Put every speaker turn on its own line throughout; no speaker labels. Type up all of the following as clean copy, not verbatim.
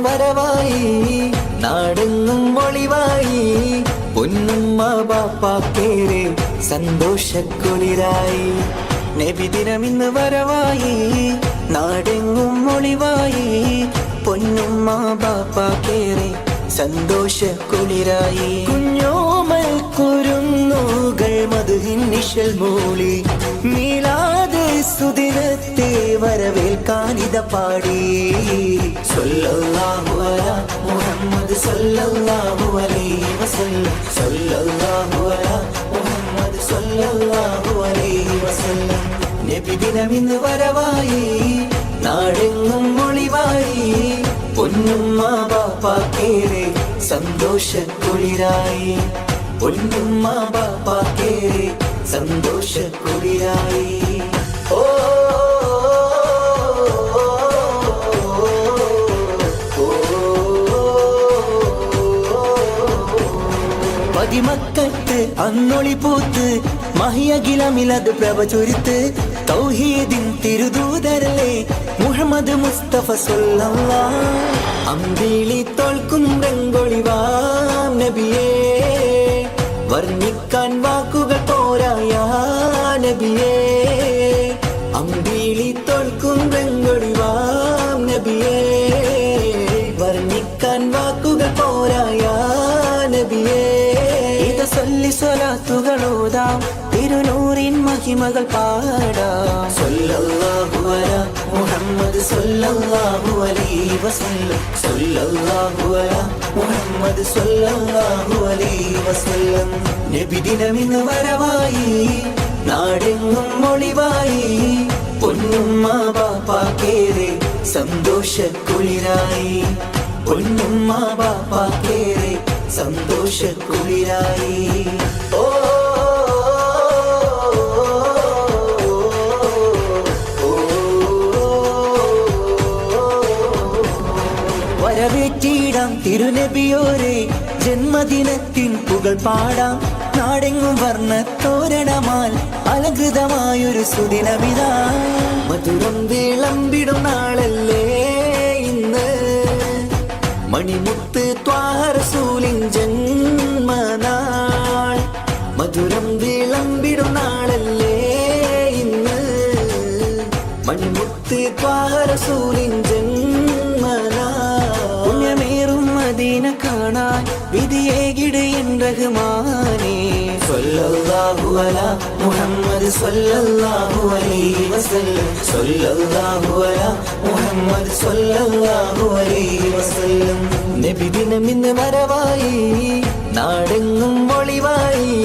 വരവായി നാടെങ്ങും ഒളിവായി പൊന്നുമ്മ ബാപ്പാക്കേറെ സന്തോഷക്കുളിരായി നബിദിനമിന്ന് വരവായി നാടെങ്ങും ഒളിവായി പൊന്നുമ്മ ബാപ്പാക്കേറെ സന്തോഷക്കുളിരായി കുഞ്ഞോമൽ കുരുന്നുകൾ മധുഹിൻ നിശൽ മൂളി മീലാദ് സുദിനത്തെ വരവേൽക്കാനിത പാടി സല്ലല്ലാഹു അലാ മുഹമ്മദ് സല്ലല്ലാഹു അലൈഹി വസല്ലം സല്ലല്ലാഹു അലാ മുഹമ്മദ് സല്ലല്ലാഹു അലൈഹി വസല്ലം നബിദിനമിന്ന് വരവായി നാടെങ്ങും ഒളിവായി പൊന്നുമ്മ ബാപ്പാക്കേറെ സന്തോഷക്കുളിരായി പൊന്നുമ്മ ബാപ്പാക്കേറെ സന്തോഷക്കുളിരായി ഓ പതിമക്കത്ത് അന്നൊളി പൂത്ത് മഹിയകിലമിലത് പ്രഭ ചൊരിത്ത് തൗഹീദിൻ തിരുദൂതരല്ലേ മുഹമ്മദ് മുസ്തഫ സല്ലല്ലാഹു അമ്പിളി തോൽക്കും രംഗൊളിവാം നബിയേ വർണ്ണിക്കാൻ വാക്കുകൾ പോരായ നബിയേ അമ്പിളി തോൽക്കും രംഗൊളിവാം നബിയേ വർണ്ണിക്കാൻ വാക്കുകൾ പോരായ നബിയേ ഇത് സല്ലി സ്വലാത്തുകളോതാം തിരുനൂറിൻ മഹിമകൾ പാടാം സല്ലല്ലാഹു അലാ മുഹമ്മദ് സല്ലല്ലാഹു അലൈഹി വസല്ലം സല്ലല്ലാഹു അലാ മുഹമ്മദ് സല്ലല്ലാഹു അലൈഹി വസല്ലം നബിദിനമിന്ന് വരവായി നാടെങ്ങും ഒളിവായി പൊന്നുമ്മ ബാപ്പാക്കേറെ സന്തോഷക്കുളിരായി പൊന്നുമ്മ ബാപ്പാക്കേറെ സന്തോഷക്കുളിരായി ഓ വരവേറ്റിടാം തിരുനബിയോരെ ജന്മദിനത്തിൻ പുകൾ പാടാം നാടെങ്ങും വർണ്ണ തോരണമാൽ അലങ്കൃതമായൊരു സുദിനമിതാ മധുരം വിളമ്പിടും നാളല്ലേ ഇന്ന് മണിമുത്ത് ത്വാഹ റസൂലിൻ ജന്മനാൾ മധുരം വിളമ്പിടും നാളല്ലേ ഇന്ന് മണിമുത്ത് ത്വാഹ റസൂലിൻ പുണ്യമേറും മദീന കാണാൻ വിധിയേകിട് എൻ റഹ്മാനേ സല്ലല്ലാഹു അലാ മുഹമ്മദ് സല്ലല്ലാഹു അലൈഹി വസല്ലം സല്ലല്ലാഹു അലാ മുഹമ്മദ് സല്ലല്ലാഹു അലൈഹി വസല്ലം നബിദിനമിന്ന് വരവായി നാടെങ്ങും ഒളിവായി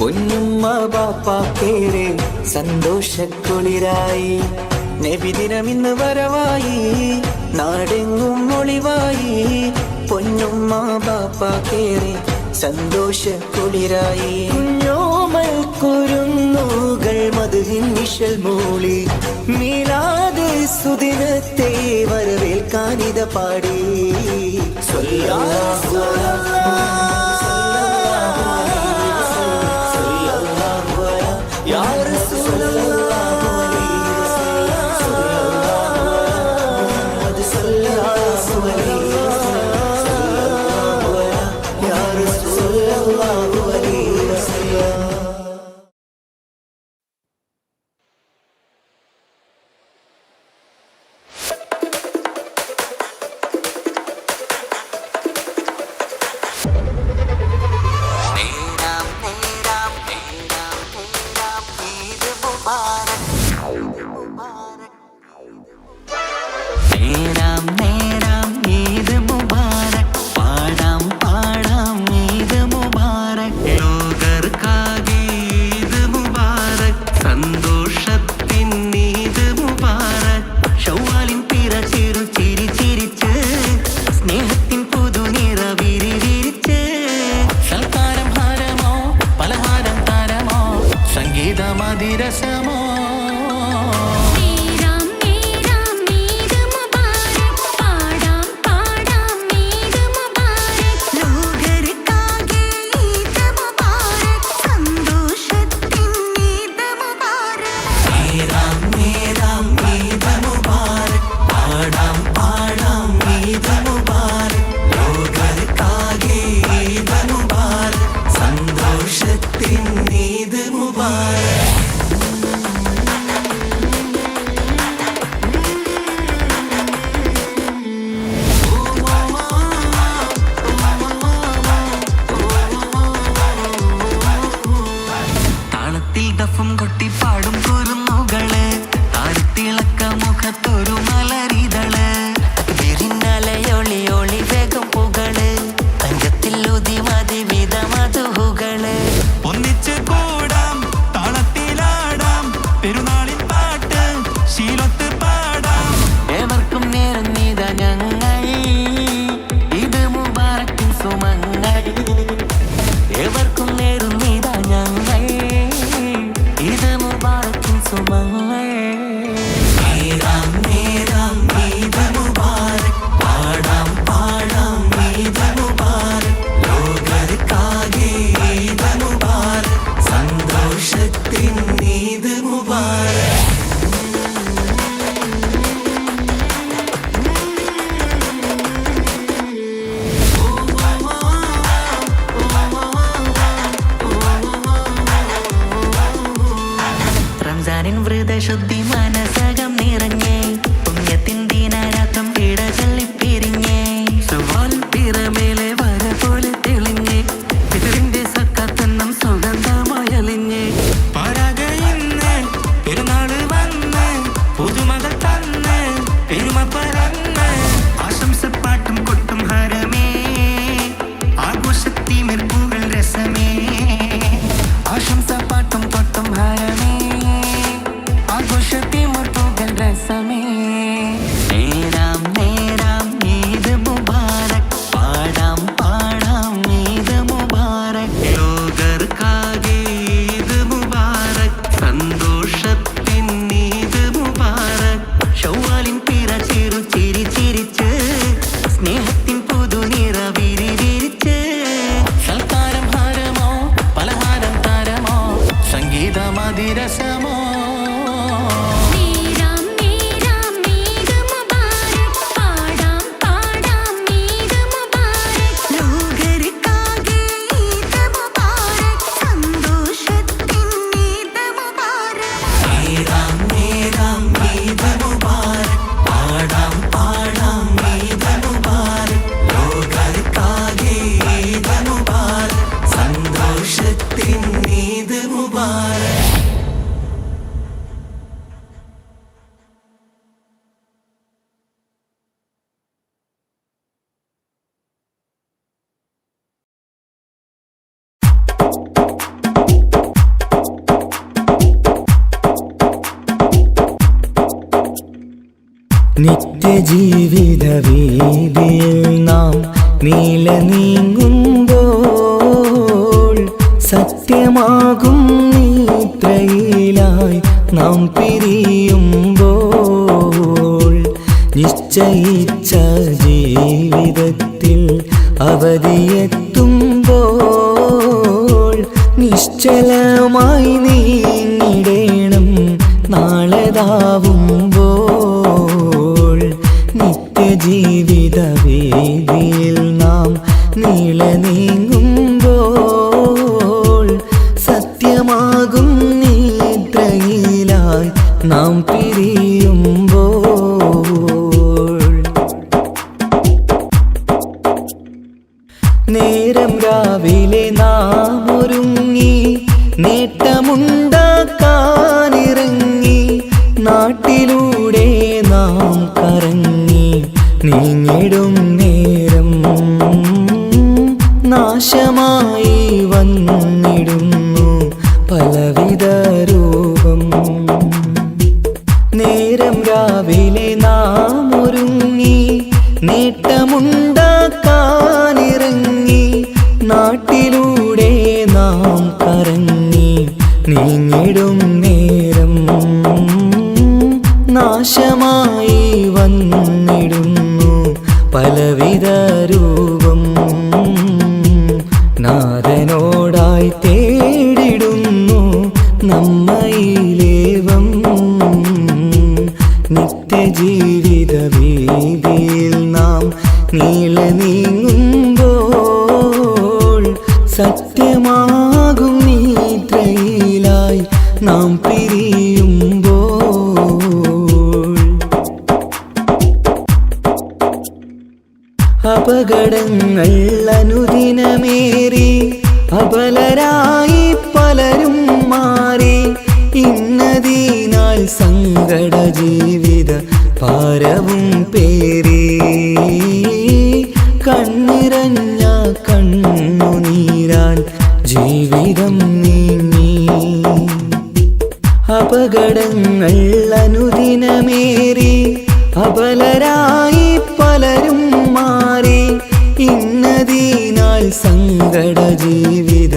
പൊന്നുമ്മ ബാപ്പാക്കേറെ സന്തോഷക്കുളിരായി നബിദിനമിന്ന് വരവായി നാടെങ്ങും ഒളിവായി പൊന്നുമ്മ ബാപ്പാക്കേറെ സന്തോഷക്കുളിരായി കുഞ്ഞോമൽ കുരുന്നുകൾ മധുഹിൻ നിശൽ മൂളി മീലാദ് സുദിനത്തെ വരവേൽക്കാനിത പാടി സല്ലല്ലാഹു അലാ യാ റസൂലല്ലാഹ്
ഈദ് മുബാരക് പാടാം പാടാം ഈദ് മുബാരക്
വിവിധ മധുകള് ഒന്നിച്ച് കൂടാം താളത്തിലാടാം പെരുന്നാളിൻ പാട്ട് ശീലത്ത് പാടാം ഏവർക്കും നേരുന്നിതാ ഞങ്ങൾ ഇത് മുബാറക്കിൻ സുമങ്ങൾ ഏവർക്കും നേരുന്നിതാ ഞങ്ങൾ ഇത് മുബാറക്കിൻ സുമങ്ങൾ റംസാനിൻ വ്രതശുദ്ധി മനസകം നിറഞ്ഞേ പുണ്യത്തിൻ ദീനാരാത്രം പീഡ ചൊല്ലിപ്പിരിഞ്ഞേ സുവാൽ പിറമേലെ വര പോലെ തെളിഞ്ഞേ പിതറിന്റെ സക്കാത്തെന്നും സുഗന്ധമയലിഞ്ഞേ പരാഗയിന്ന് പെരുന്നാള് വന്ന് പുതുമകൾ തന്ന് പെരുമ പറന്ന് ആശംസപ്പാട്ടും കൊട്ടും ഹരമേ ആഘോഷത്തിമിർപ്പുകൾ രസമേ ആശംസപ്പാട്ടും കൊട്ടും ഹരമേ ആഘോഷത്തിമിർപ്പുകൾ രസമേ നേരാം നേരാം ഈദ് മുബാറക് പാടാം പാടാം ഈദ് മുബാറക് ലോകർക്കാകെ ഈദ് മുബാറക് സന്തോഷത്തിൻ ഈദ് മുബാറക് ശൗവാലിൻ പിറ ചെറു ചിരി ചിരിച്ച് സ്നേഹത്തിൻ പുതുനിറ വിരിവിരിച്ച് സൽക്കാരം ഹാരമോ പലഹാരം താരമോ സംഗീതമതിരസമോ നിത്യജീവിത വീതിയിൽ നാം നീല നീങ്ങുമ്പോൾ സത്യമാകും നിദ്രയിലായി നാം പിരിയുമ്പോൾ നിശ്ചയിച്ച ജീവിതത്തിൽ അവധിയെത്തുമ്പോൾ നിശ്ചലമായി നീങ്ങിടേണം നാളെതാവുമ്പോൾ നിത്യജീവിത വേദിയിൽ നാം നീള നീങ്ങുമ്പോൾ സത്യമാകും നിദ്രയിലായി നാം പിരിയുമ്പോൾ നേരം രാവിലെ നാം ഒരുങ്ങി നേട്ടമുണ്ടാക്കാനിറങ്ങി നാട്ടിലൂടെ നാം കറങ്ങി നീങ്ങിടും നേരം നാശമായി വന്നിടുന്നു പലവിധ രൂപം നേരം രാവിലെ നാം ഒരുങ്ങി നേട്ടമുണ്ടാക്കാനിറങ്ങി നാട്ടിലൂടെ നാം കറങ്ങി നീങ്ങിടും നേരം നാശമായി വന്നിടുന്നു പലവിധ രൂപം നാഥനോടായി തേടിടുന്നു നമ്മയിലേവം നിത്യജീവിത വീതിയിൽ നാം നീള നീങ്ങുമ്പോൾ സത്യമാകും നിദ്രയിലായി നാം പിരിയുമ്പോൾ അപകടങ്ങൾ അനുദിനമേറി അബലരായി പലരും മാറി ഇന്നതിനാൽ സങ്കട ജീവിത ഭാരവും പേറി കണ്ണിറഞ്ഞ കണ്ണുനീർ ജീവിതം നീങ്ങി. അപകടങ്ങൾ അനുദിനമേറി അബലരായി പലരും മാറി. ഇന്നതിനാൽ സങ്കട ജീവിത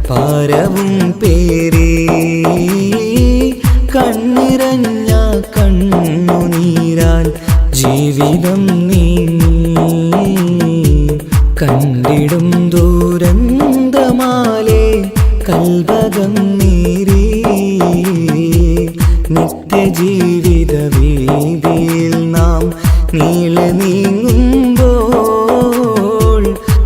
ഭാരവും പേറി. കണ്ണിറഞ്ഞ കണ്ണുനീരാൽ ജീവിതം നീങ്ങി. കണ്ടിടും ദൂരന്തമാലേ കൽവകം നീറി. നിത്യജീവിത വീതിയിൽ നാം നീളെ നീങ്ങുമ്പോൾ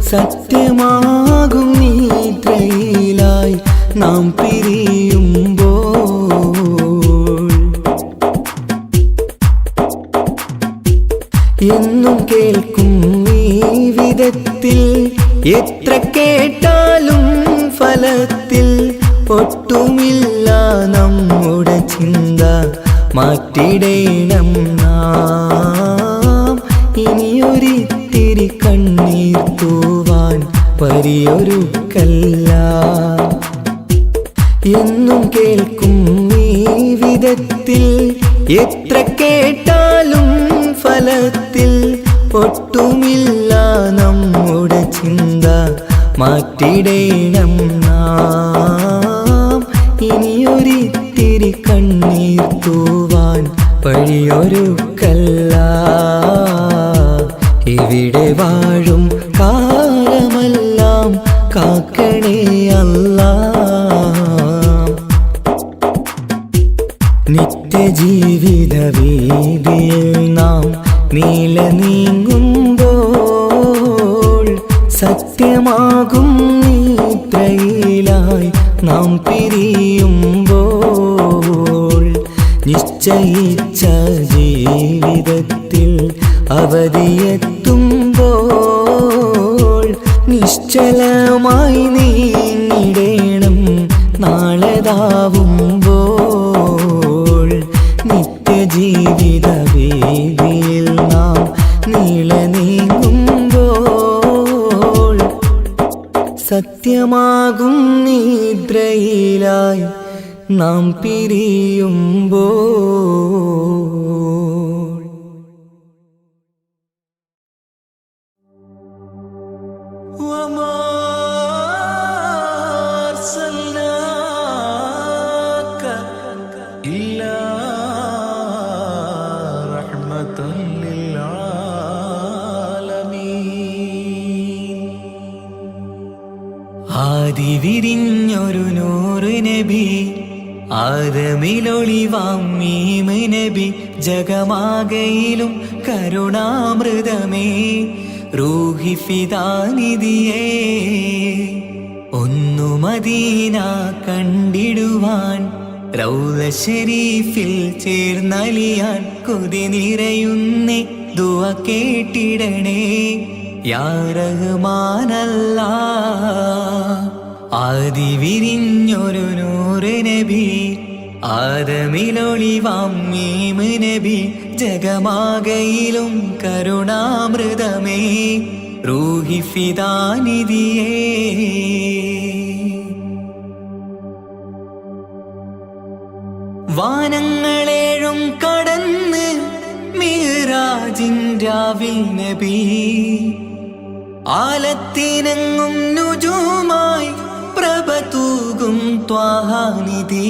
സത്യമാകും നിദ്രയിലായി നാം പിരിയുമ്പോൾ എന്നും കേൾക്കും ഈ വിധത്തിൽ എത്ര കേട്ടാലും ഫലത്തിൽ ഒട്ടുമില്ല നമ്മുടെ ചിന്ത മാറ്റിടേണം നാം. ഇനിയൊരിത്തിരി കണ്ണീർ തൂവാൻ പരിയൊരുക്കല്ല. എന്നും കേൾക്കും ഈ വിധത്തിൽ എത്ര കേട്ടാലും ഫലത്തിൽ ഒട്ടുമില്ല നമ്മുടെ ചിന്ത മാറ്റിടേണം നാം. ഇനിയൊരിത്തിരി കണ്ണീർ തൂവാൻ വഴിയൊരുക്കല്ല. ഇവിടെ വാഴും കാലമെല്ലാം കാക്കണേ അല്ലാ. നിത്യജീവിത വീതിയിൽ നാം നീളെ നീങ്ങുമ്പോൾ സത്യമാകും നിദ്രയിലായി നാം പിരിയുമ്പോൾ നിശ്ചയിച്ച ജീവിതത്തിൽ അവധിയെത്തുമ്പോൾ നിശ്ചലമായി നീങ്ങിടേണം നാളെതാവുമ്പോൾ. നിത്യജീവിത വേദിയിൽ നാം നീളെ നീങ്ങുമ്പോൾ സത്യമാകും നിദ്രയിലായി നാം പിരിയുമ്പോൾ. ആദി വിരിഞ്ഞൊരു നൂറ് നബി ആദമിലൊളിവാം മീമ് നബി ജഗമാകയിലും കരുണാമൃതമേ റൂഹി ഫിദാനിധിയേ. ഒന്നു മദീന കണ്ടിടുവാൻ റൗള ശരീഫിൽ ചേർന്നലിയാൻ കൊതി നിറയുന്നേ ദുആ കേട്ടിടണേ യാ റഹ്മാനല്ലാ. ആദി വിരിഞ്ഞൊരു നൂറ് നബി ആദമിലൊളിവാം മീമ് നബി ജഗമാകയിലും കരുണാമൃതമേ റൂഹി ഫിദാനിധിയേ. വാനങ്ങളേഴും കടന്ന് മിഹ്റാജിൻ രാവിൽ നബി ആലത്തിനെങ്ങും നുജൂമായി പ്രഭ തൂകും ത്വാഹാനിധി.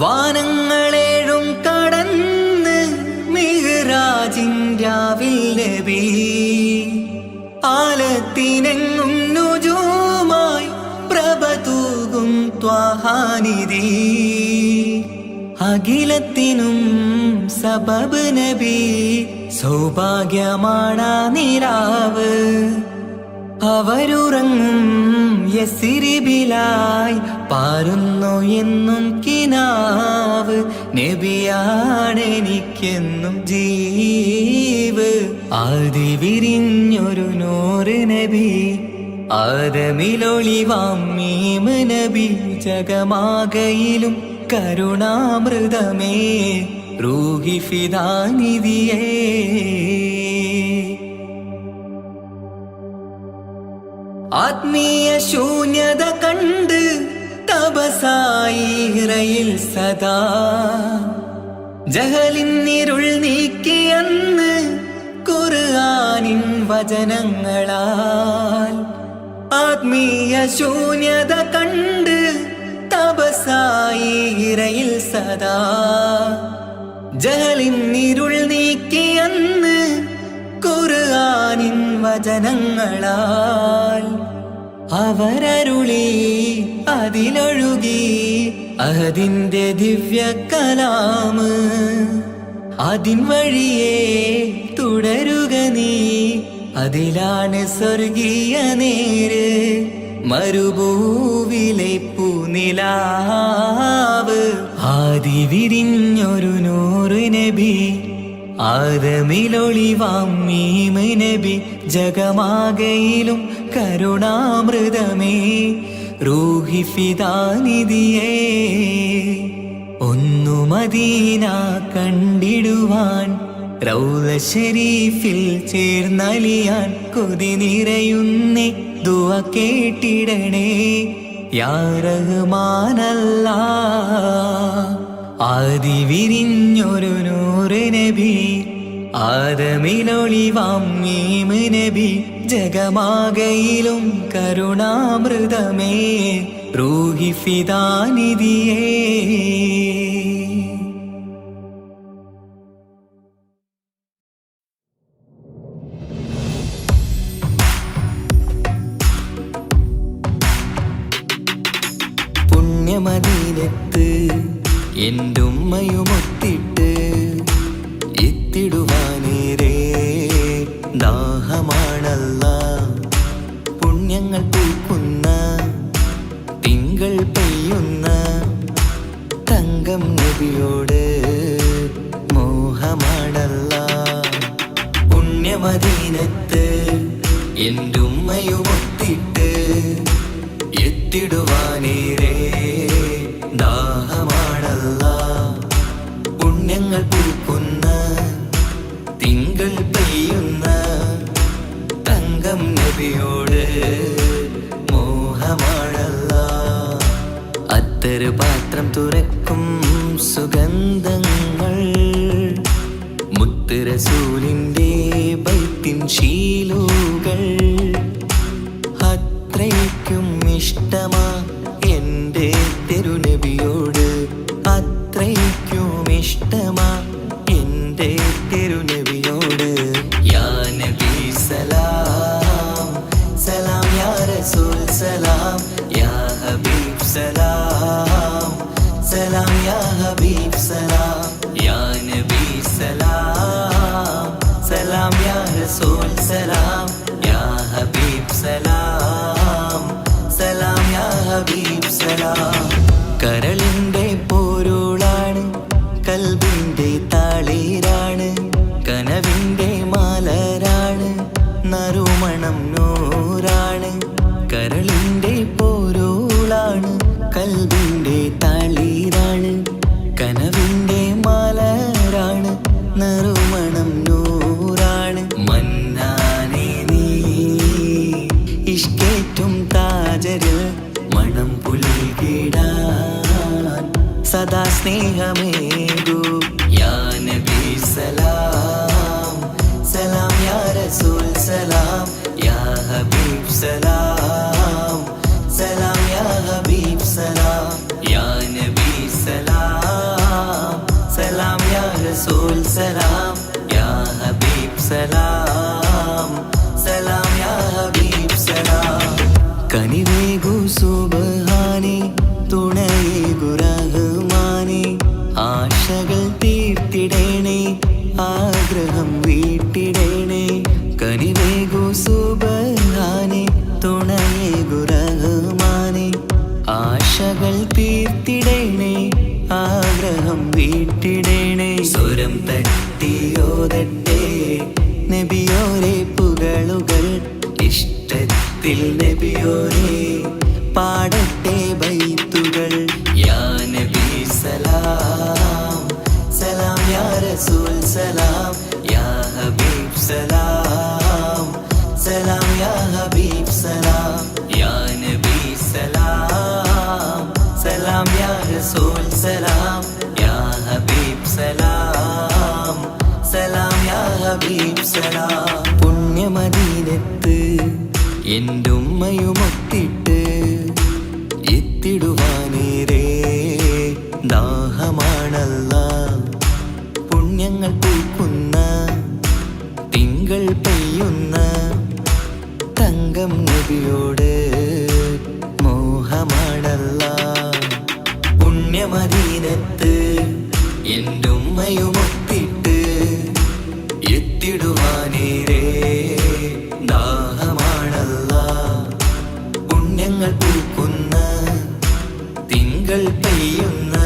വാനങ്ങളേഴും കടന്ന് മിഹ്റാജിൻ രാവിൽ നബി ആലത്തിനെങ്ങും നുജൂമായി പ്രഭ തൂകും ത്വാഹാനിധി. അഖിലത്തിനും സബബ് നബി സൗഭാഗ്യമാണാ നിലാവ്. അവരുറങ്ങും യസ്രിബിലായി പാരുന്നു എന്നും കിനാവ്. നബിയാണെനിക്കെന്നും ജീവ്. ആദി വിരിഞ്ഞൊരു നൂറ് നബി ആദമിലൊളിവാം മീമ് നബി ജഗമാകയിലും കരുണാമൃതമേ റൂഹി ഫിദാനിധിയേ. ആത്മീയ ശൂന്യത കണ്ട് തപസായി ഇറയിൽ സദാ ജഹലിന്നിരുൾ നീക്കിയെന്ന് ഖുർആനിൻ വചനങ്ങളാൽ. ആത്മീയ ശൂന്യത കണ്ട് തപസായി ഇറയിൽ സദാ ജഹലിന്നിരുൾ നീക്കിയെന്ന് ഖുർആനിൻ വചനങ്ങളാൽ. അവരരുളി അതിലൊഴുകി അഹദിന്റെ ദിവ്യ കലാമ്. അതിൻ വഴിയേ തുടരുക നീ, അതിലാണ് സ്വർഗീയ നേര്. മരുഭൂവിലെ പൂനിലാവ് ആദി വിരിഞ്ഞൊരു നൂറ് നബി. ആദമിലൊളിവാം മീമ് നബി. ജഗമാകയിലും കരുണാമൃതമേ റൂഹി ഫിദാനിധിയേ. ഒന്നു മദീന കണ്ടിടുവാൻ റൗള ശരീഫിൽ ചേർന്നലിയാൻ കൊതി നിറയുന്നേ ദുആ കേട്ടിടണേ യാ റഹ്മാനല്ലാഹ്. ആദി വിരിഞ്ഞൊരു നൂറ് നബി. ആദമിലൊളിവാം മീമ് നബി. ജഗമാകയിലും കരുണാമൃതമേ റൂഹി ഫിദാനിധിയേ. പുണ്യമദീനത്ത് എൻ്റെ ഉമ്മയുമൊത്തിട്ട് എത്തിടുവാനേരേ ദാഹമാണല്ലാ. പുണ്യങ്ങൾ പൂക്കുന്ന തിങ്കൾ പെയ്യുന്ന തങ്കം നബിയോട് മോഹമാണല്ലാ. പുണ്യമദീനത്ത് എൻ്റെ ഉമ്മയുമൊത്തിട്ട് എത്തിടുവാനേരേ ദാഹമാണല്ലാ. പുണ്യങ്ങൾ പൂക്കുന്ന തിങ്കൾ പെയ്യുന്ന തങ്കം നബിയോട് മോഹമാണല്ലാ. അത്തറ് പാത്രം തുറക്കും സുഗന്ധങ്ങൾ മുത്ത് റസൂലിൻ്റെ ബൈത്തിൻ ശീലുകൾ. അത്രയ്ക്കും ഇഷ്ടമാ എൻ്റെ തിരുനബിയോട്. അത്രയ്ക്കും ഇഷ്ടമാ എൻ്റെ തിരുനബിയോട്. യാ നബി സലാം സലാം, യാ റസൂൽ സലാം, യാ ഹബീബ് സലാം സലാം, യാ ഹബീബ് സലാം, യാ നബി സലാം സലാം, യാ റസൂൽ സലാം, യാ ഹബീബ് സലാം സലാം, യാ ഹബീബ് സലാം. കരളിൻ്റെ പോരുളാണ്, കൽബിൻ്റെ താളീരാണ്, കനവിൻ്റെ മാലരാണ്, നറുമണം നൂറാണ്. കരളിൻ്റെ പോരുളാണ്, കൽബിൻ്റെ താളീരാണ്, കനവിൻ്റെ മാലരാണ്, നറുമണം നൂറാണ്. മന്നാനേ നീ ഇഷ്കേറ്റും താജരിൽ മണം പുൽകിടാൻ സദാ സ്നേഹമേകൂ. യാ നബി സലാം സലാം, യാ റസൂൽ സലാം, യാ ഹബീബ് സലാം സലാം, യാ ഹബീബ് സലാം, യാ നബി സലാം സലാം, യാ റസൂൽ സലാം, യാ ഹബീബ് സലാം സലാം, യാ ഹബീബ് സലാം. കനിവേകു സുബ്ഹാനേ, തുണയേകു റഹ്മാനേ, ആശകൾ തീർത്തിടേണേ, ആഗ്രഹം വീട്ടിടേണേ. കനിവേകു സുബ്ഹാനേ, തുണയേകു റഹ്മാനേ, ആശകൾ തീർത്തിടേണേ, ആഗ്രഹം വീട്ടിടേണേ. സ്വരം തട്ടിയോതട്ടെ നബിയോരെ പുകളുകൾ, ഇഷ്ടത്തിൽ നബിയോരെ പാടട്ടെ ബൈത്തുകൾ. യാ നബി സലാം സലാം, യാ റസൂൽ സലാം, യാ ഹബീബ് സലാം സലാം, യാ ഹബീബ് സലാം, സലാം. പുണ്യമദീനത്ത് എൻ്റെ ഉമ്മയുമൊത്തിട്ട് എത്തിടുവാനേരേ ദാഹമാണല്ല. പുണ്യങ്ങൾ പൂക്കുന്ന തിങ്കൾ പെയ്യുന്ന തങ്കം നബിയോട് മോഹമാണല്ല. പുണ്യമദീനത്ത് എൻ്റെ ഉമ്മയുമൊത്തിട്ട് എത്തിടുവാനേരേ ദാഹമാണല്ല. പുണ്യങ്ങൾ പൂക്കുന്ന തിങ്കൾ പെയ്യുന്ന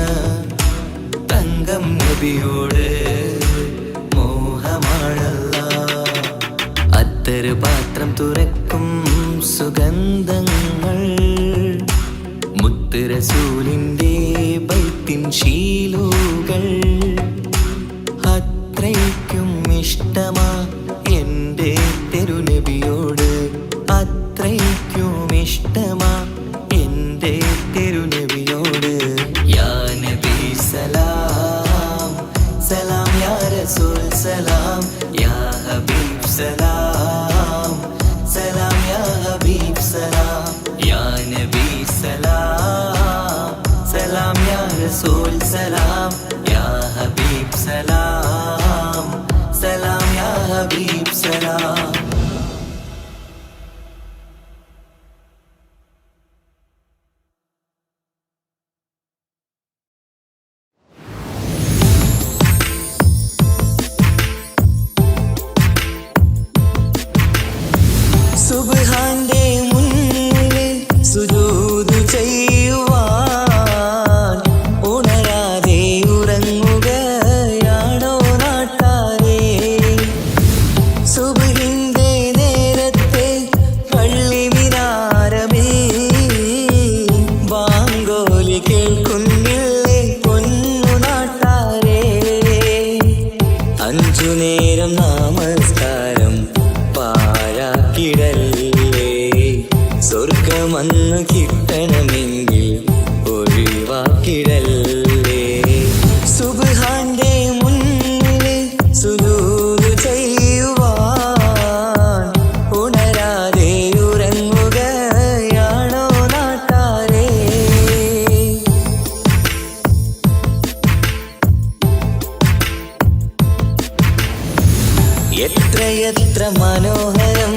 തങ്കം നബിയോട് മോഹമാണല്ല. അത്തറ് പാത്രം തുറക്കും സുഗന്ധങ്ങൾ മുത്ത് റസൂലിൻ്റെ ബൈത്തിൻ ശീലുകൾ. അത്രയ്ക്കും ഇഷ്ടമാ എൻ്റെ തിരുനബിയോട്, അത്രയ്ക്കും ഇഷ്ടമാ എൻ്റെ തിരുനബിയോട്. യാ നബി സലാം സലാം യാ റസൂൽ സലാം യാ ഹബീബ് സലാം സലാം യാ ഹബീബ് സലാം യാ നബി സലാം സലാം യാ റസൂൽ സലാം യാ ഹബീബ് സലാം സലാം യാ ഹബീബ് സലാം. സുബ്ഹാന്റെ മുന്നിൽ സുജൂദ് ചെയ്യുവാൻ ഉണരാതെ ഉറങ്ങുകയാണോ നാട്ടാരേ? സുബ്ഹിന്റെ നേരത്തെ പള്ളി മിനാരമിൽ ബാങ്കോലി കേൾക്കുന്നില്ലേ പൊന്നു നാട്ടാരേ? 5 നേരം നമസ്കാരം പാഴാക്കിടല്ലേ, സ്വർഗമന്ന് കിട്ടണമെങ്കിൽ ഒഴിവാക്കിടല്ലേ. സുബ്ഹാന്റെ മുന്നിൽ സുജൂദ് ചെയ്യുവാൻ ഉണരാതെ ഉറങ്ങുകയാണോ നാട്ടാരേ? എത്രയെത്ര മനോഹരം,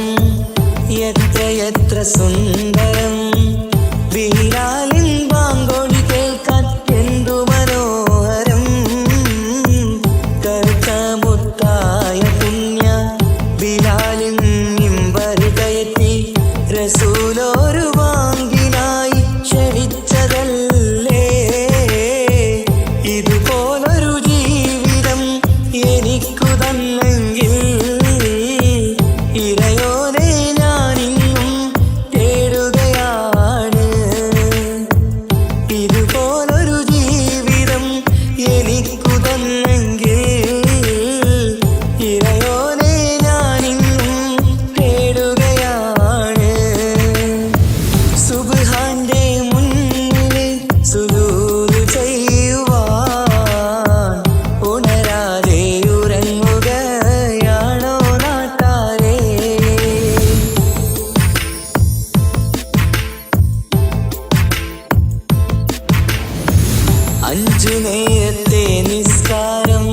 എത്രയെത്ര സുന്ദരം, ബിലാലിൻ ബാങ്കോടി കേൾക്കാൻ എന്തു മനോഹരം. കറുത്ത മുത്തായ പുണ്യ ബിലാലിൻ മിമ്പർ കയറ്റി റസൂലൊരു ബാങ്കിനായി ക്ഷണിച്ചതല്ലേ. ഇതുപോലൊരു ജീവിതം എനിക്കു തന്നെങ്കിൽ ഇറയോനെ ഞാനിന്നും തേടുകയാണ്. ഇതുപോലൊരു ജീവിതം എനിക്കു തന്നെങ്കിൽ ഇറയോനെ ഞാനിന്നും തേടുകയാണ്. സുബ്ഹാന്റെ മുന്നിൽ സുജൂദ് ചെയ്യുവാൻ ഉണരാതെ ഉറങ്ങുകയാണോ നാട്ടാരേ? 5 നേരത്തെ നിസ്കാരം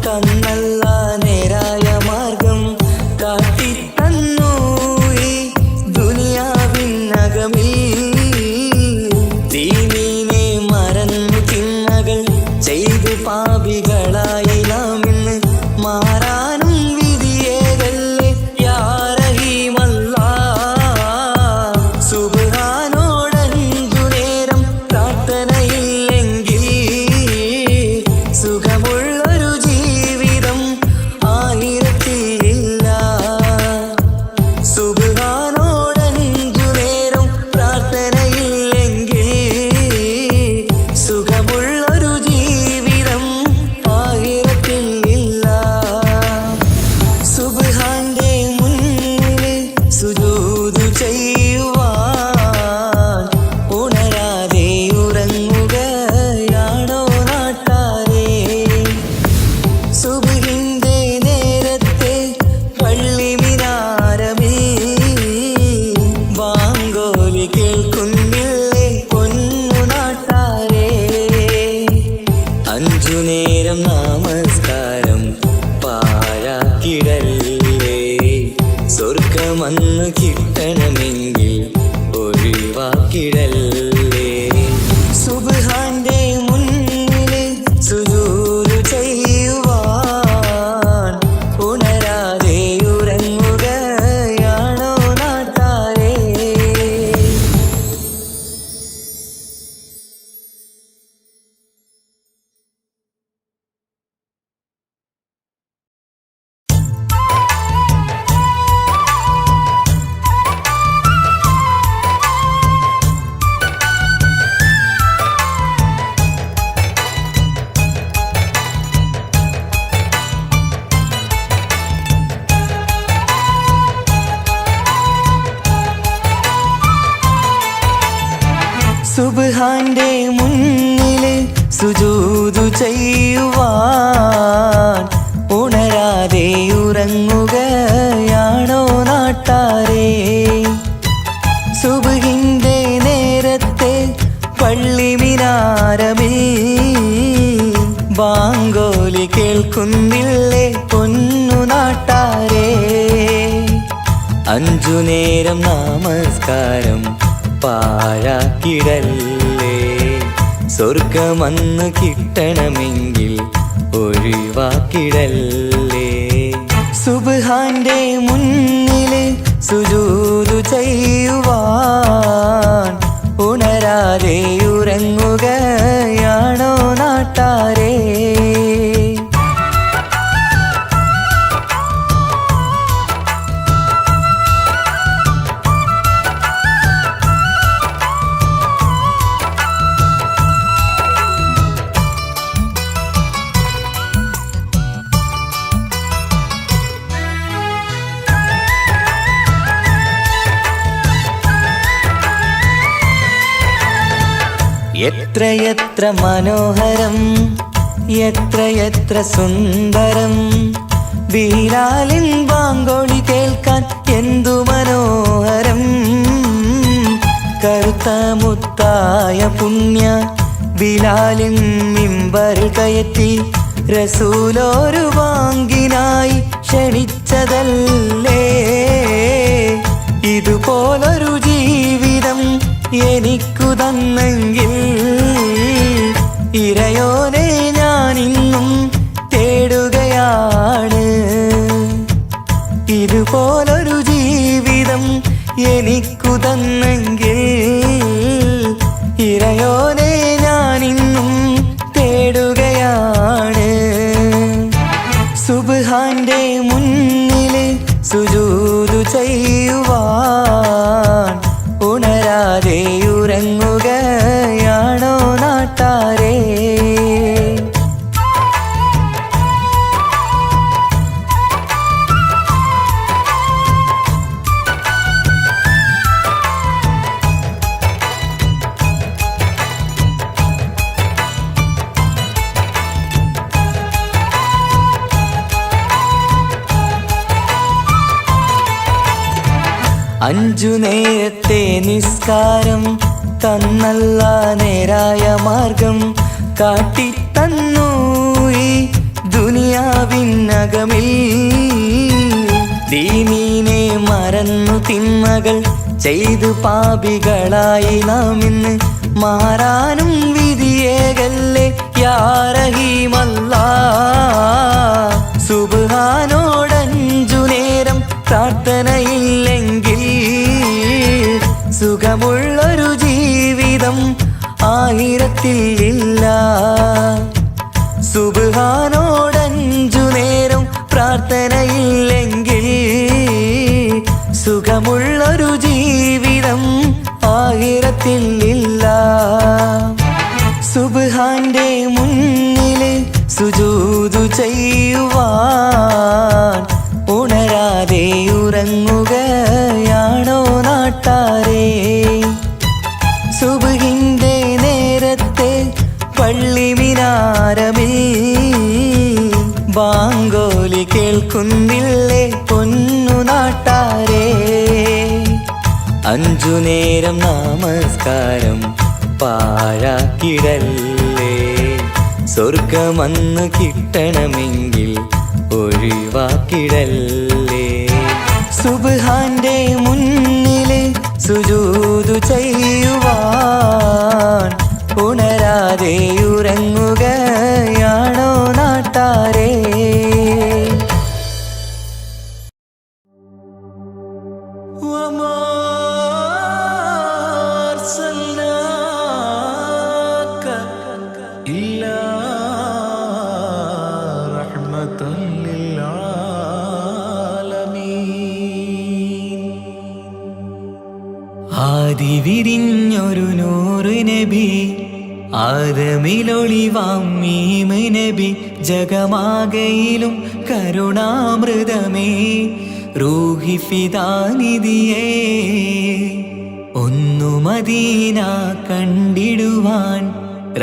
തന്നല്ല നേരായ മാർഗം കാട്ടിത്തന്നു ഈ ദുനിയാവിനകമിൽ. ദീനീനെ മറന്നു തിന്മകൾ ചെയ്തു പാപികളായി നാം ഇന്ന് മാറാനും വിധിയേകല്ലേ യാ റഹീമല്ലാ. സുബ്ഹാനോട് 5 നേരം പ്രാർത്ഥനയില്ലെങ്കിൽ നേരം നമസ്കാരം പാഴാക്കിടല്ലേ. സ്വർഗമന്ന് കിട്ടണമെങ്കിൽ ഒഴിവാക്കിടല്ലേ. സുബ്ഹാന്റെ മുന്നില് സുജൂദ് ചെയ്യുവാൻ ഉണരാതെ ഉറങ്ങുകയാണോ നാട്ടാരേ? സുബ്ഹാന്റെ മുന്നില് സുജൂദ് ചെയ്യുവാൻ ഉണരാതെ ഉറങ്ങുകയാണോ നാട്ടാരേ? സുബ്ഹിന്റെ നേരത്തെ പള്ളി മിനാരമിൽ ബാങ്കോലി കേൾക്കുന്നില്ലേ പൊന്നു നാട്ടാരേ? 5 നേരം നമസ്കാരം പാഴാക്കിടല്ലേ. സ്വർഗമന്ന് കിട്ടണമെങ്കിൽ ഒഴിവാക്കിടല്ലേ. സുബ്ഹാന്റെ മുന്നില് സുജൂദ് ചെയ്യുവാൻ ഉണരാതെ ഉറങ്ങുകയാണോ നാട്ടാരേ? എത്രയെത്ര മനോഹരം, എത്രയെത്ര സുന്ദരം, ബിലാലിൻ ബാങ്കോളി കേൾക്കാൻ എന്തു മനോഹരം. കറുത്ത മുത്തായ പുണ്യ ബിലാലിൻ മിമ്പറിൽ കയറ്റി റസൂലൊരു വാങ്കിനായി ക്ഷണിച്ചതല്ലേ. ഇതുപോലൊരു ജീവിതം എനിക്കു തന്നെങ്കിൽ ഇറയോനെ ഞാനിന്നും തേടുകയാണ്. ഇതുപോലൊരു ജീവിതം എനിക്കു തന്നെങ്കിൽ ഇറയോനെ ഞാനിന്നും തേടുകയാണ്. സുബ്ഹാന്റെ മുന്നില് സുജൂദ് ചെയ്യുവാൻ ഉണരാതെ ഉറങ്ങുകയാണോ നാട്ടാരേ? അഞ്ചു നേരത്തെ നിസ്കാരം തന്നല്ല നേരായ മാർഗം കാട്ടിത്തന്നു ഈ ദുനിയാവിനകമിൽ. ദീനീനെ മറന്നു തിന്മകൾ ചെയ്തു പാപികളായി നാം ഇന്ന് മാറാനും വിധിയേകല്ലേ യാ റഹീമല്ലാഹ്. സുബ്ഹാനോടഞ്ചു നേരം പ്രാർത്ഥനയില്ലെങ്കിൽ സുഖമുള്ളൊരു ജീവിതം ആയിരത്തിൽ ഇല്ല. സുബ്ഹാനോടഞ്ചു നേരം പ്രാർത്ഥനയില്ലെങ്കിൽ സുഖമുള്ളൊരു ജീവിതം ആയിരത്തിൽ ഇല്ല. സുബ്ഹാന്റെ മുന്നില് സുജൂദ് ചെയ്യുവാൻ ഉണരാതെ ഉറങ്ങുകയാണോ നാട്ടാരേ? സുബ്ഹിന്റെ നേരത്തെ പള്ളി മിനാരമിൽ ബാങ്കോലി കേൾക്കുന്നില്ലേ പൊന്നു നാട്ടാരേ? 5 നേരം നമസ്കാരം പാഴാക്കിടല്ലേ. സ്വർഗമന്ന് കിട്ടണമെങ്കിൽ ഒഴിവാക്കിടല്ലേ. സുബ്ഹാന്റെ മുന്നില് സുജൂദ് ചെയ്യുവാൻ ഉണരാതെ ഉറങ്ങുകയാണോ നാട്ടാരേ? ആദിവിരിഞ്ഞൊരു നൂറ് നബി, ആദമിലൊളിവാം മീമ് നബി, ജഗമാകയിലും കരുണാമൃതമേ റൂഹി ഫിദാനിധിയേ. ഒന്നു മദീന കണ്ടിടുവാൻ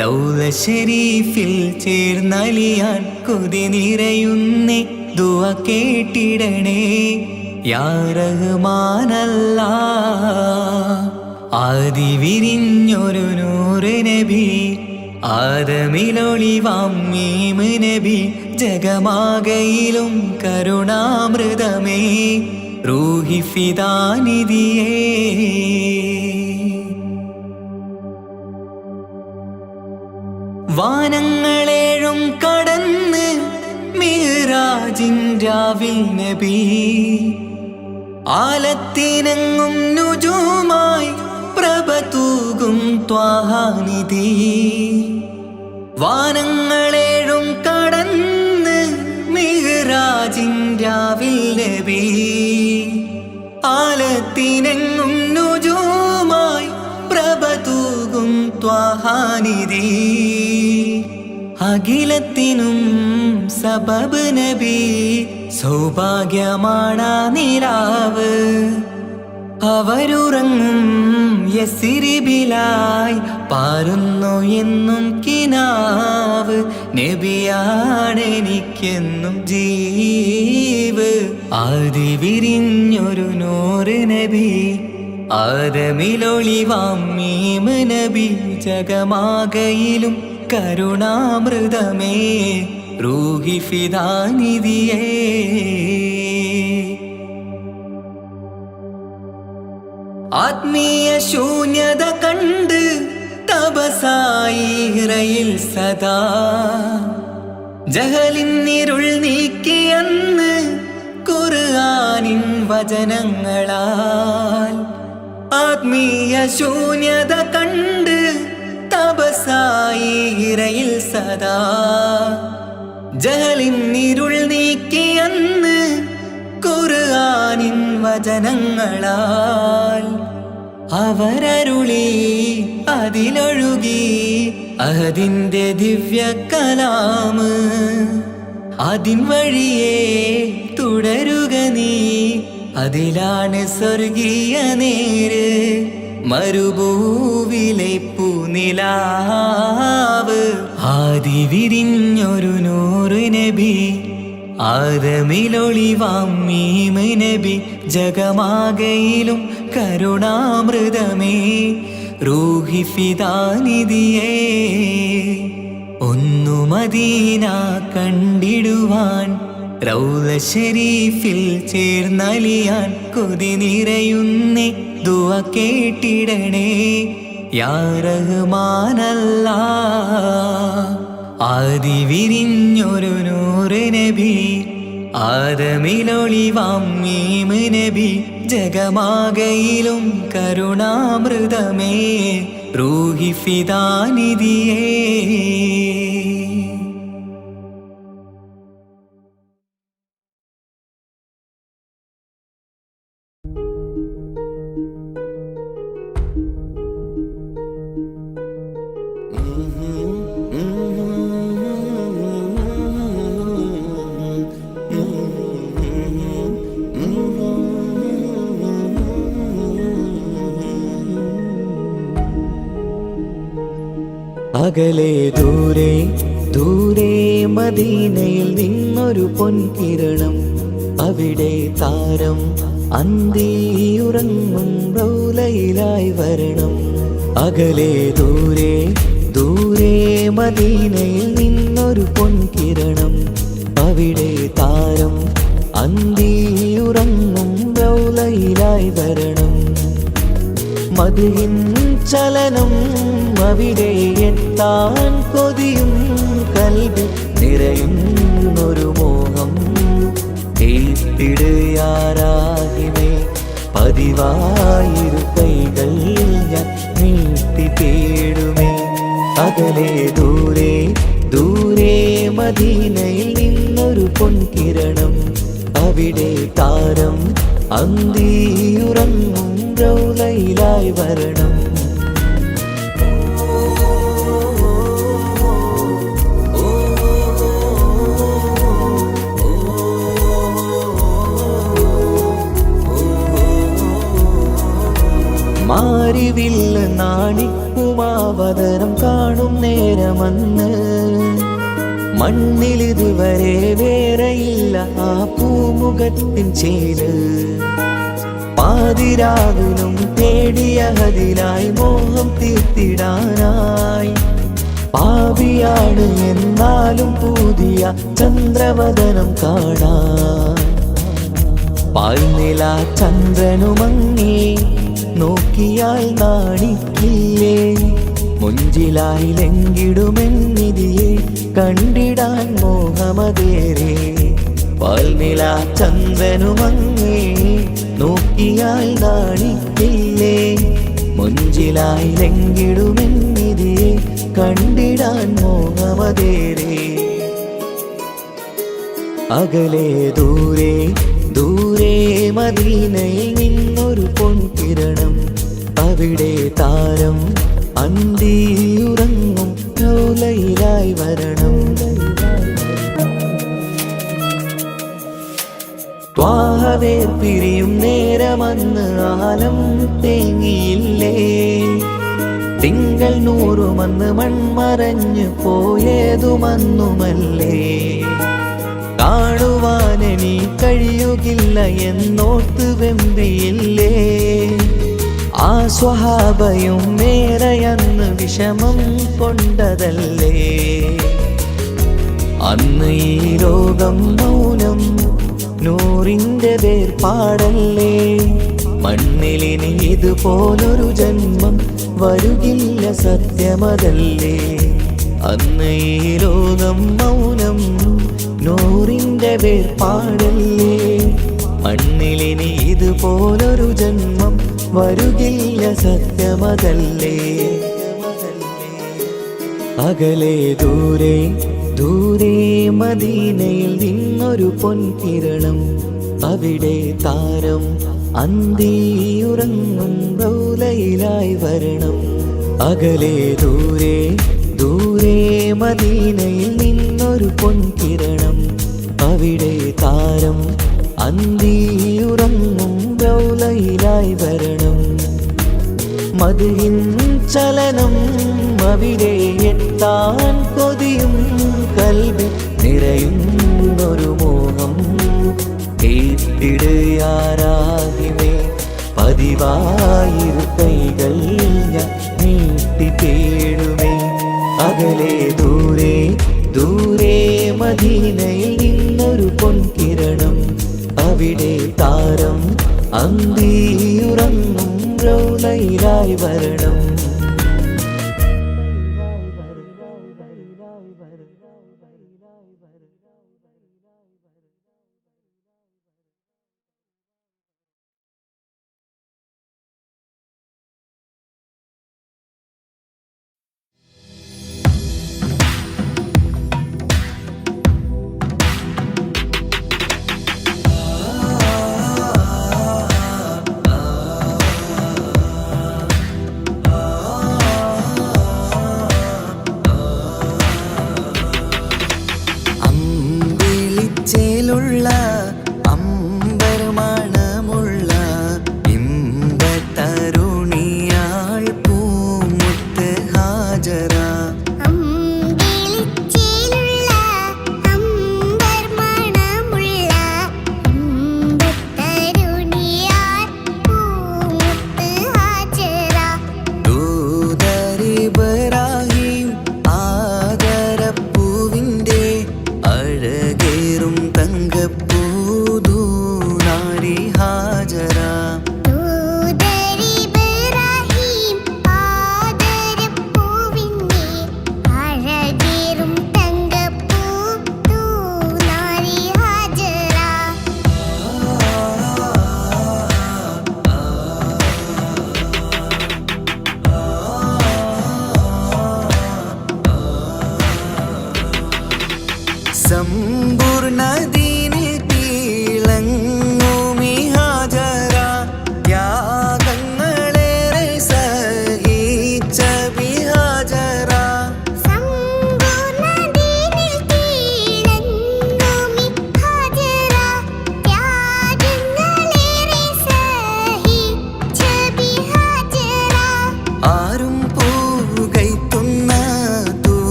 റൗള ശരീഫിൽ ചേർന്നലിയാൻ കൊതി നിറയുന്നേ ദുആ കേട്ടിടണേ യാ റഹ്മാനല്ലാഹ്. ആദിവിരിഞ്ഞൊരു നൂറ് നബി, ആദമിലൊളിവാം മീമ് നബി, ജഗമാകയിലും കരുണാമൃതമേ റൂഹി ഫിദാനിധിയേ. വാനങ്ങളേഴും കടന്ന് മിഅ്റാജിൻ രാവിൽ നബി, ആലത്തിനെങ്ങും നുജൂമായി പ്രഭ തൂകും ത്വാഹാനിധി. വാനങ്ങളേഴും കടന്ന് മിഅ്റാജിൻ രാവിൽ നബി, ആലത്തിനെങ്ങും നുജൂമായി പ്രഭ തൂകും ത്വാഹാനിധി. അഖിലത്തിനും സബബ് നബി, സൗഭാഗ്യമാണ് നിലാവ്. അവരുറങ്ങും യസിരിബിലായി പാരുന്നു എന്നും കിനാവ്. നബിയാണെനിക്കെന്നും ജീവ്. ആദിവിരിഞ്ഞൊരു നൂറ് നബി, ആദമിലൊളിവാം മീമ് നബി, ജഗമാകയിലും കരുണാമൃതമേ റൂഹി ഫിദാനിധിയേ. ആത്മീയ ശൂന്യത കണ്ട് തപസായി ഇറയിൽ സദാ, ജഹലിന്നിരുൾ നീക്കിയന്ന് ഖുർആനിൻ വചനങ്ങളാൽ. ആത്മീയ ശൂന്യത കണ്ട് തപസായി ഇറയിൽ സദാ, ജഹലിന്നിരുൾ നീക്കിയന്ന് ഖുർആനിൻ വചനങ്ങളാൽ. അവരരുളി അതിലൊഴുകി അഹദിന്റെ ദിവ്യ കലാമ്. അതിൻ വഴിയേ തുടരുക നീ, അതിലാണ് സ്വർഗീയ നേര്. മരുഭൂവിലെ പൂനിലാവ്. ആദിവിരിഞ്ഞൊരു നൂറ് നബി, ആദമിലൊളിവാം മീമ് നബി, ജഗമാകയിലും കരുണാമൃതമേ റൂഹി ഫിദാനിധിയേ. ഒന്നു മദീന കണ്ടിടുവാൻ റൗള ശരീഫിൽ ചേർന്നലിയാൻ കൊതി നിറയുന്നേ ദുആ കേട്ടിടണേ യാ റഹ്മാനല്ലാഹ്. ആദിവിരിഞ്ഞൊരു നൂറ് നബി, ആദമിലൊളിവാം മീമ് നബി, ജഗമാകയിലും കരുണാമൃതമേ റൂഹി ഫിദാനിധിയേ. അകലെ ദൂരെ ദൂരെ മദീനയിൽ നിന്നൊരു പൊൻകിരണം, അവിടെ താരം അന്തിയുറങ്ങും റൗലയിലായി വരണം. അകലെ ദൂരെ ദൂരെ മദീനയിൽ നിന്നൊരു പൊൻകിരണം, അവിടെ താരം അന്തിയുറങ്ങും റൗളയിലായി വരണം. മദിഹിൻ ചലനം അവിടെ എത്താൻ കൊതിയും കൽബിൽ നിറയുന്നൊരു മോഹം. കേട്ടിടുയാരാഹിമേ പതിവായിരു കൈകൾ ഞാൻ നീട്ടി തേടുമേ. അകലെ ദൂരെ ദൂരെ മദീനയിൽ നിന്നൊരു പൊൻകിരണം, അവിടെ താരം അന്തിയുറങ്ങും റൗളയിലായി വരണം. മാരിവില്ല നാണിക്കുമാവതരം കാണും നേരമന്ന്, മണ്ണിലിതുവരെ വേറെയില്ല ആ പൂമുഖത്തിൻ ചേര്. പാതിരാവിലും തേടിയ ഹദിലായി മോഹം തീർത്തിടാനായി, പാപിയാണ് എന്നാലും പുതിയ ചന്ദ്രവദനം കാണാൻ. പാൽനില ചന്ദ്രനുമങ്ങി നോക്കിയാൽ നാണിക്കില്ലേ, മുഞ്ചിലായി ലംഘിടുമെന്നിതിയെ കണ്ടിടാൻ മോഹമതേറെ. പാൽനില ചന്ദ്രനുമങ്ങി നോക്കിയാൽ നാണിക്കില്ലേ, മുഞ്ചിലായി ലംഘിടുമെന്നിതിയെ കണ്ടിടാൻ മോഹമതേറെ. അകലെ ദൂരെ ദൂരെ മദീനയിൽ നിന്നൊരു പൊൻകിരണം, അവിടെ താരം അന്തിയുറങ്ങും റൗളയിലായി വരണം. ത്വാഹവേർ പിരിയും നേരമന്ന് ആലം തേങ്ങിയില്ലേ, തിങ്കൾ നൂറുമന്ന് മൺമറഞ്ഞു പോയതുമന്നുമല്ലേ. കാണുവാനെനി കഴിയുകില്ല എന്നോർത്ത് വെമ്പിയില്ലേ, ആ സ്വഹാബയും മേറയന്ന് വിഷമം കൊണ്ടതല്ലേ. അന്ന് ഈ ലോകം മൗനം നൂറിൻ്റെ വേർപാടല്ലേ, മണ്ണിലിനി ഇതുപോലൊരു ജന്മം വരുകില്ല സത്യമതല്ലേ. അന്ന് ഈ ലോകം മൗനം നൂറിൻ്റെ വേർപാടല്ലേ, മണ്ണിലിനി ഇതുപോലൊരു ജന്മം വരുകില്ല സത്യമതല്ലേ. അകലെ ദൂരെ ദൂരെ മദീനയിൽ നിന്നൊരു പൊൻകിരണം, അവിടെ താരം അന്തിയുറങ്ങും റൗളയിലായി വരണം. അകലെ ദൂരെ ദൂരെ മദീനയിൽ നിന്നൊരു പൊൻകിരണം, അവിടെ താരം അന്തിയുറങ്ങും റൗളയിലായി വരണം. മദിഹിൻ ചലനം അവിടെ എത്താൻ കൊതിയും കൽബിൽ നിറയുന്നൊരു മോഹം. കേട്ടിടുയാരാഹിമേ പതിവായിരു കൈകൾ ഞാൻ നീട്ടി തേടുമേ. അകലെ ദൂരെ ദൂരെ മദീനയിൽ നിന്നൊരു പൊൻകിരണം, അവിടെ താരം അന്തിയുറങ്ങും റൗളയിലായി വരണം. അമ്പർമണമുള്ള ഇമ്പത്തരുണിയാൾ പൂമുത്ത് ഹാജറ. ദൂതർ ഇബ്രാഹിം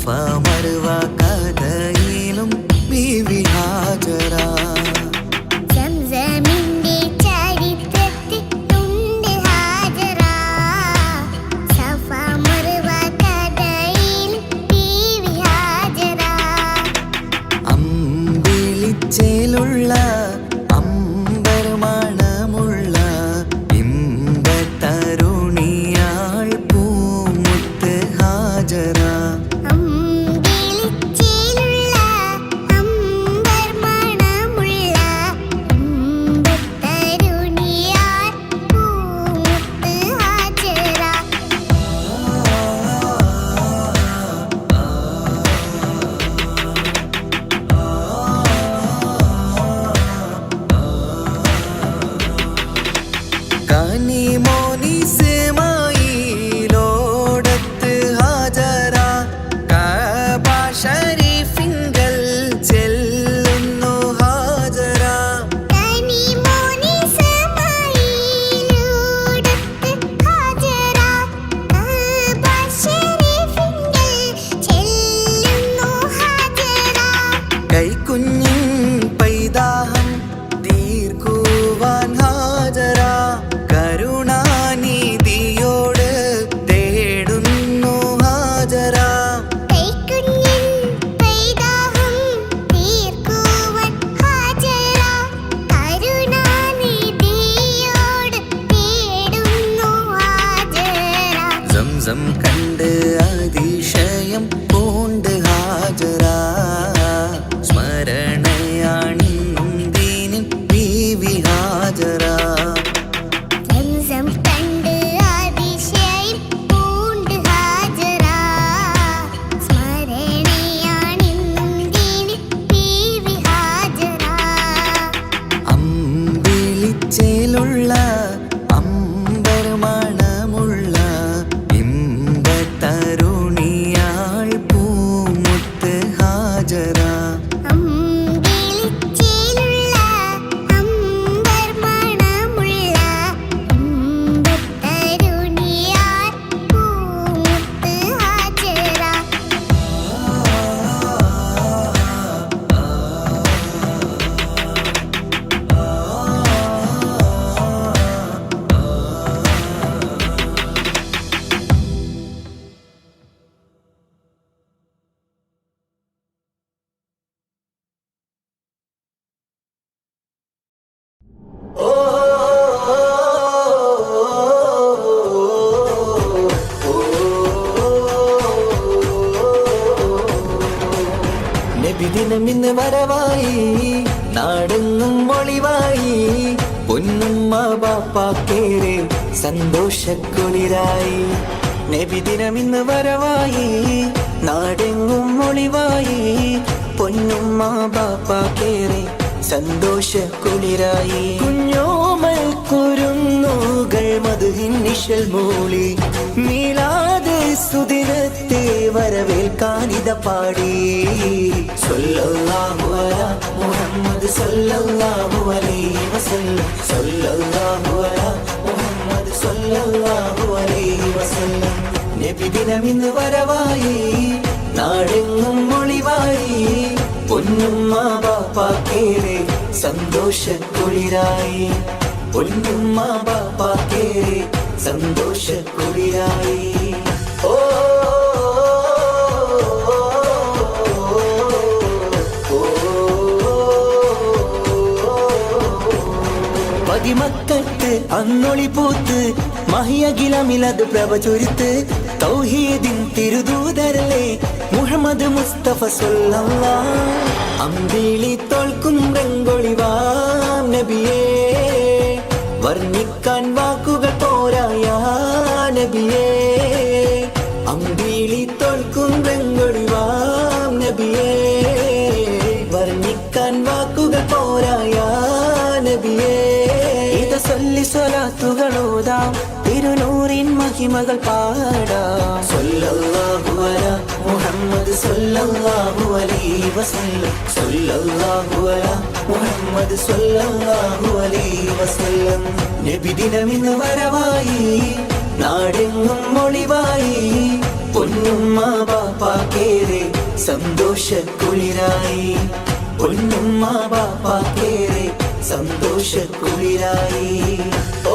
മറുവ കഥയിലും ബീവി ഹാജറ. അമ്പിളിച്ചേലുള്ള അമ്പർ മണമുള്ള ഇമ്പത്തരുണിയാൾ പൂമുത്ത് ഹാജറ. കനിമോനിസമായിലോടത്ത് ഹാജറ. കഅബ ശരീഫിങ്കൽ ചെല്ലുന്നു ഹാജറ. കൈക്കുഞ്ഞിൻ പൈതാഹം തീർക്കുവാൻ ഹാജറ. കരുണാനിധിയോട് തേടുന്നു ഹാജറ. സംസം കണ്ട് അതിശയം പൂണ്ട് ഹാജറ. സ്മരണയാണിന്നും ദീനിൻ ബീവി ഹാജറ. അമ്പിളിച്ചേലുള്ള അമ്പർ മണമുള്ള ഇമ്പത്തരുണിയാൾ പൂമുത്ത് ഹാജറ. നബിദിനമിന്ന് വരവായി, നാടെങ്ങും ഒളിവായി. പൊന്നുമ്മ ബാപ്പാക്കേറെ സന്തോഷക്കുളിരായി. നബിദിനമിന്ന് വരവായി, നാടെങ്ങും ഒളിവായി. പൊന്നുമ്മ ബാപ്പാക്കേറെ സന്തോഷക്കുളിരായി. കുഞ്ഞോമൽ കുരുന്നുകൾ മധുഹിൻ നിശൽ മൂളി. മീലാദ് സുദിനത്തെ വരവേൽക്കാനിത പാടി. സല്ലല്ലാഹു അലാ മുഹമ്മദ് സല്ലല്ലാഹു അലൈഹി വസല്ലം. സല്ലല്ലാഹു അലാ മുഹമ്മദ് സല്ലല്ലാഹു അലൈഹി വസല്ലം. നബിദിനമിന്ന് വരവായി, നാടെങ്ങും ഒളിവായി. പൊന്നുമ്മ ബാപ്പാക്കേറെ സന്തോഷക്കുളിരായി. പൊന്നുമ്മ ബാപ്പാക്കേറെ സന്തോഷക്കുളിരായി. ഓ പതിമക്കത്ത് അന്നൊളി പൂത്ത് മഹിയകിലമിലത് പ്രഭ ചൊരിത്ത്. തൗഹീദിൻ തിരുദൂതരല്ലേ മുഹമ്മദ് മുസ്തഫ സല്ലല്ലാഹ്. അമ്പിളി തോൽക്കും രംഗൊളിവാം നബിയേ, വർണ്ണിക്കാൻ വാക്കുകൾ പോരായ നബിയേ. അമ്പിളി തോൽക്കും രംഗൊളിവാം നബിയേ, വർണ്ണിക്കാൻ വാക്കുകൾ പോരായ നബിയേ. ഇത് സല്ലി സ്വലാത്തുകളോതാം, തിരുനൂറിൻ മഹിമകൾ പാടാം. സല്ലല്ലാഹു അലാ മുഹമ്മദ് സല്ലല്ലാഹു അലൈഹി വസല്ലം. സല്ലല്ലാഹു അലാ മുഹമ്മദ് സല്ലല്ലാഹു അലൈഹി വസല്ലം. നബിദിനമിന്ന് വരവായി, നാടെങ്ങും ഒളിവായി. പൊന്നുമ്മ ബാപ്പാക്കേറെ സന്തോഷക്കുളിരായി. പൊന്നുമ്മ ബാപ്പാക്കേറെ സന്തോഷക്കുളിരായി. ഓ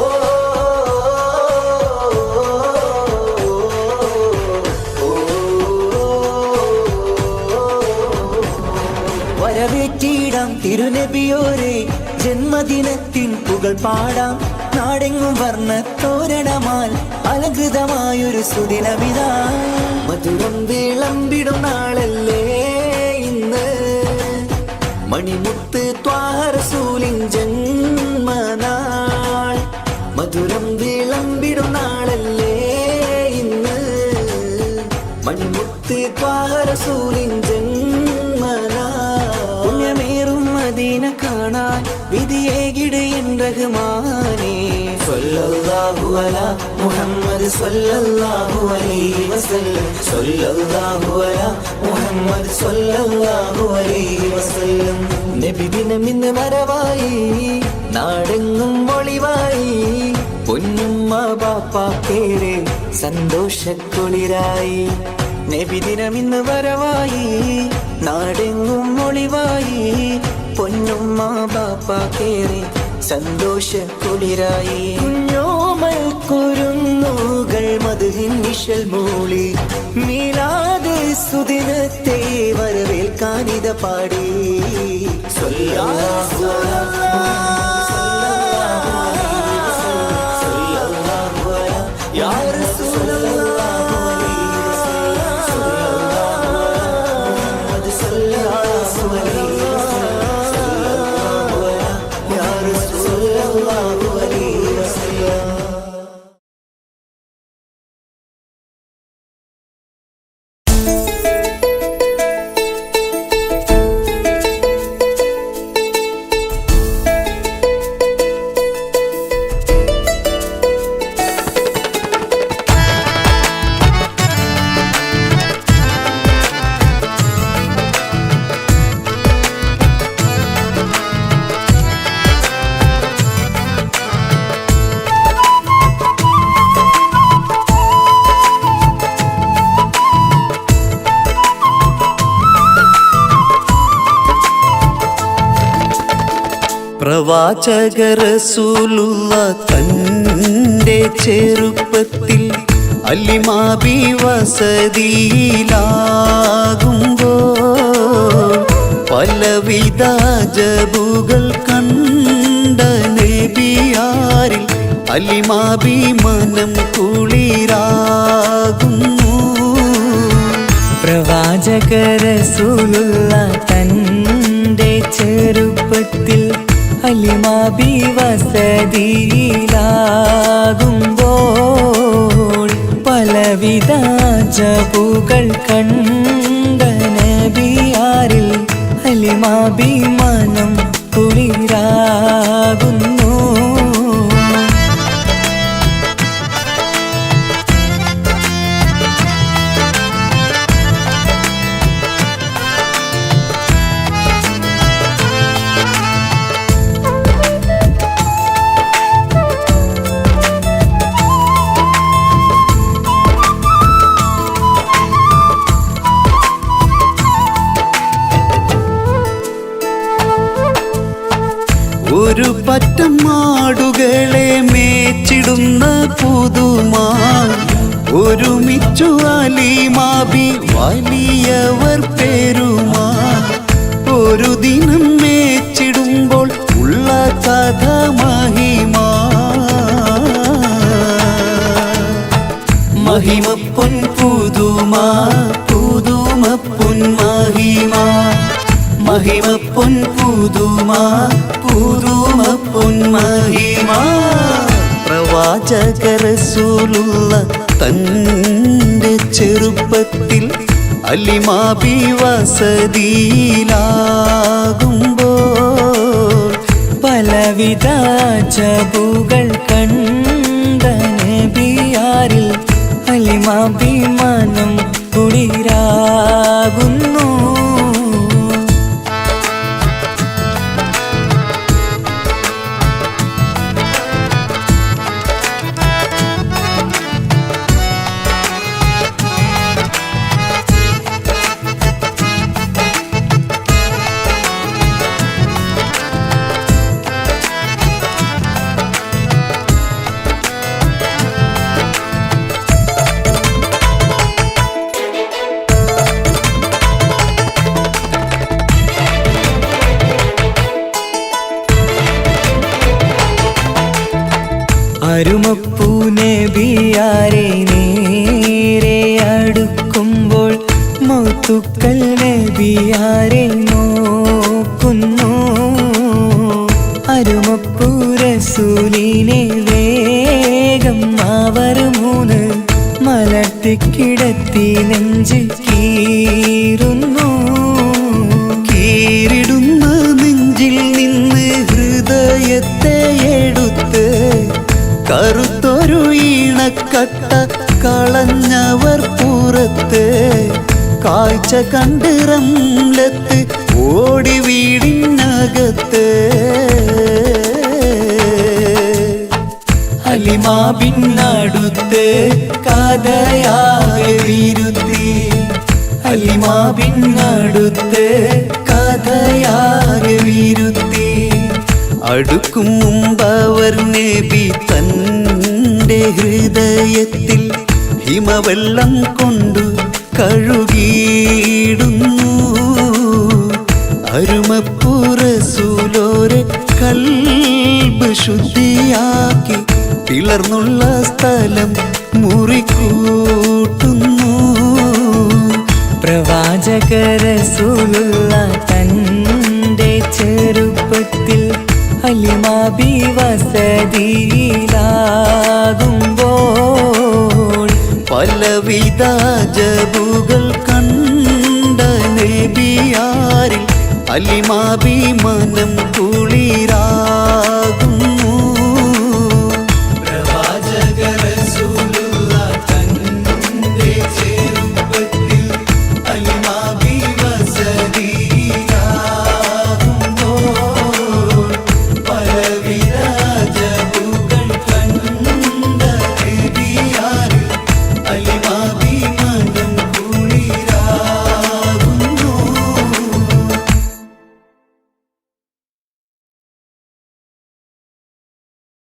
വരവേറ്റിടാം തിരുനബിയോരെ, ജന്മദിനത്തിൻ പുകൾ പാടാം. നാടെങ്ങും വർണ്ണ തോരണമാൽ അലങ്കൃതമായൊരു സുദിനമിതാ. മധുരം വിളമ്പിടും നാളല്ലേ ഇന്ന്, മണിമുത്ത് ത്വാഹ റസൂലിൻ ജന്മനാൾ. മധുരം വിളമ്പിടും നാളല്ലേ ഇന്ന്, മണിമുത്ത് ത്വാഹ റസൂലിൻ ജന്മനാൾ. പുണ്യമേറും മദീന കാണാൻ വിധിയേകിട് എൻ റഹ്മാനേ. സ്വല്ലല്ലാഹു അലാ മുഹമ്മദ് സ്വല്ലല്ലാഹു അലൈഹി വസല്ലം. സ്വല്ലല്ലാഹു അലാ മുഹമ്മദ് സ്വല്ലല്ലാഹു അലൈഹി വസല്ലം. നബിദിനം ഇന്ന് വരവായി, നാടെങ്ങും ഒളിവായി. പൊന്നുമ്മ ബാപ്പാക്കേറെ സന്തോഷക്കുളിരായി. നബിദിനം ഇന്ന് വരവായി, നാടെങ്ങും ഒളിവായി. പൊന്നുമ്മ ബാപ്പാക്കേറെ സന്തോഷക്കുളിരായി. കുഞ്ഞോമൽ കുരുന്നുകൾ മധുഹിൻ നിശൽ മൂളി, മീലാദ് സുദിനത്തെ വരവേൽക്കാനിത പാടി. സ്വല്ലല്ലാഹു അലാ യാ റസൂലല്ലാഹ്.
പ്രവാചക റസൂലുള്ള തന്റെ ചെറുപ്പത്തിൽ അലിമാബി വസതിയിലാകുമ്പോൾ പലവിധ ജബുകൾ കണ്ട നബിയാരിൽ അലിമാബി മനം കുളിരാകുന്നു.
പ്രവാചക റസൂലുള്ള തന്റെ ചെറുപ്പത്തിൽ അലിമാബി വസതിയിലാകുമ്പോൾ പലവിധ ജബുകൾ കണ്ട നബിയാരിൽ അലിമാബി മനം കുളിരാകുന്നു.
ഒരു പറ്റം മാടുകളെ മേച്ചിടുന്ന പുതുമാ ഒരുമിച്ചു അലിമാബി വലിയവർ പേരുമാ. ഒരു ദിനം മേച്ചിടുമ്പോൾ ഉള്ള കഥ മഹിമാ. മഹിമപ്പൊൻ പുതുമാ പുതുമപ്പൊൻ മഹിമാ. മഹിമപ്പൊൻ പുതുമാ പുതുമപ്പൊൻ മഹിമാ. പ്രവാചക റസൂലുള്ള തന്റെ ചെറുപ്പത്തിൽ അലിമാബി വസതിയിലാകുമ്പോൾ
പലവിധ ജബുകൾ കണ്ട നബിയാരിൽ അലിമാബി മനം കുളിരാകുന്നു. നബിയാരെ നേരെ അടുക്കുമ്പോൾ മൗത്തുക്കൽ നബിയാരെ നോക്കുന്നു. അരുമപ്പൂ റസൂലിനെ വേഗം അവർ മൂന്ന് മലർത്തിക്കിടത്തി നെഞ്ച് കീറുന്നു.
കീറിടുന്ന നെഞ്ചിൽ നിന്ന് ഹൃദയത്തെ എടുത്ത് കറുത്തൊരു ഈണക്കട്ട കളഞ്ഞവർ പുറത്ത്. കാഴ്ച കണ്ട് റംലത്ത് ഓടി വീടിനകത്ത്.
ഹലിമ ബിന്നടുത്ത് കഥയാകെ വിരുത്തി. ഹലിമ ബിന്നടുത്ത് കഥയാകെ വിരുത്തി.
അടുക്കും മുമ്പവർ നബി തൻ്റെ ഹൃദയത്തിൽ ഹിമവെള്ളം കൊണ്ടു കഴുകിയിടുന്നു. അരുമപ്പൂ റസൂലോരെ കൽബ് ശുദ്ധിയാക്കി പിളർന്നുള്ള സ്ഥലം മുറിക്കൂട്ടുന്നു.
പ്രവാചക റസൂലുള്ള തൻ്റെ ചെറുപ്പത്തിൽ ഹലിമ ബി വസതിയിലാകുമ്പോൾ
പലവിധ ജബുകൾ കണ്ട നബിയാരിൽ ഹലിമ ബി മനം കുളിരാ.